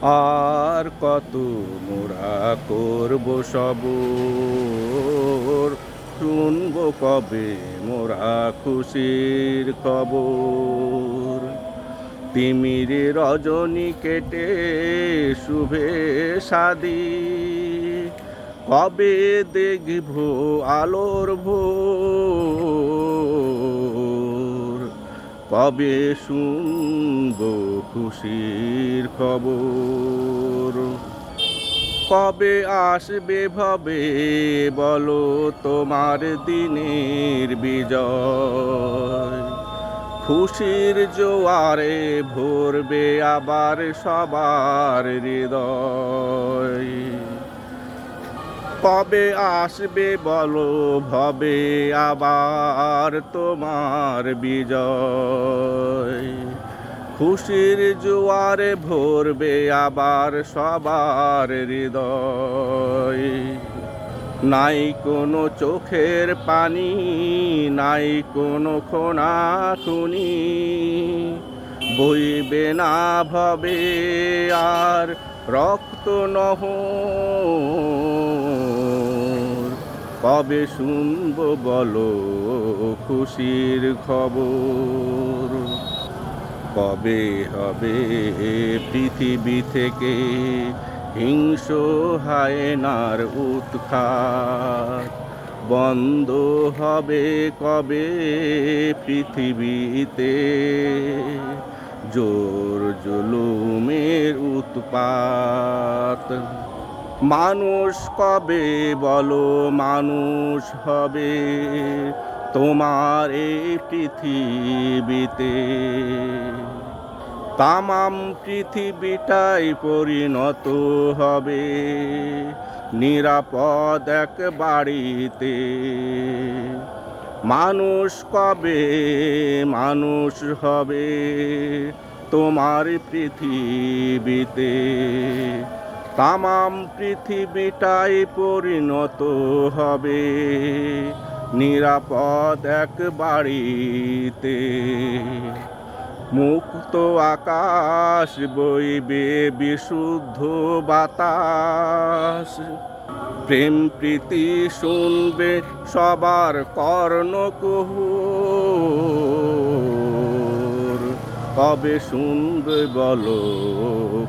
আর কত মোরা করব সবর, শুনবো কবে মোরা খুশির খবর। তিমিরে রজনী কেটে শুভে সাদি, কবে দেখব আলোর ভোর, কবে শুনবো খুশির খবর। কবে আসবে ভবে বলো তোমার দিনের বিজয়, খুশির জোয়ারে ভরবে আবার সবার হৃদয়। কবে আসবে বলো ভবে আবার তোমার বিজয়, খুশির জোয়ারে ভরবে আবার সবার হৃদয়। নাই কোনো চোখের পানি, নাই কোনো খুনি, বইবে না ভবে আর রক্ত নহর। কবে শুনবো বলো খুশির খবর, কবে হবে পৃথিবী থেকে হিংস্র হায়নার উৎখাত, বন্ধ হবে কবে পৃথিবীতে জোর জুলুমের উৎপাত। মানুষ কবে বলো মানুষ হবে তোমার এই পৃথিবীতে, তামাম পৃথিবীটাই পরিণত হবে নিরাপদ এক বাড়িতে। মানুষ কবে মানুষ হবে তোমার পৃথিবীতে, তামাম পৃথিবীটাই পরিণত হবে নিরাপদ এক বাড়িতে। মুক্ত আকাশ বইবে বিশুদ্ধ বাতাস, প্রেম প্রীতি শুনবে সবার কর্ণকুহুর। কবে শুনবে বলো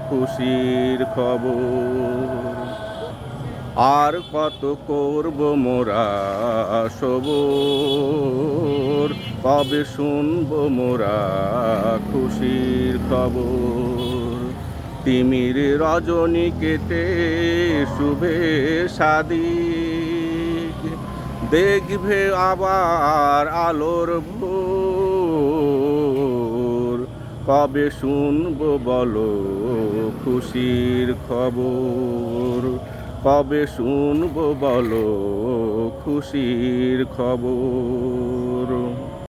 খুশির খবর, আর কত করব মোরা সবর, কবে শুনবো মোরা খুশির খবর। তিমির রজনী কেটে শুভে সাদি, দেখবে আবার আলোর ভোর। কবে শুনবো বলো খুশির খবর, কবে শুনবো বলো খুশির খবর।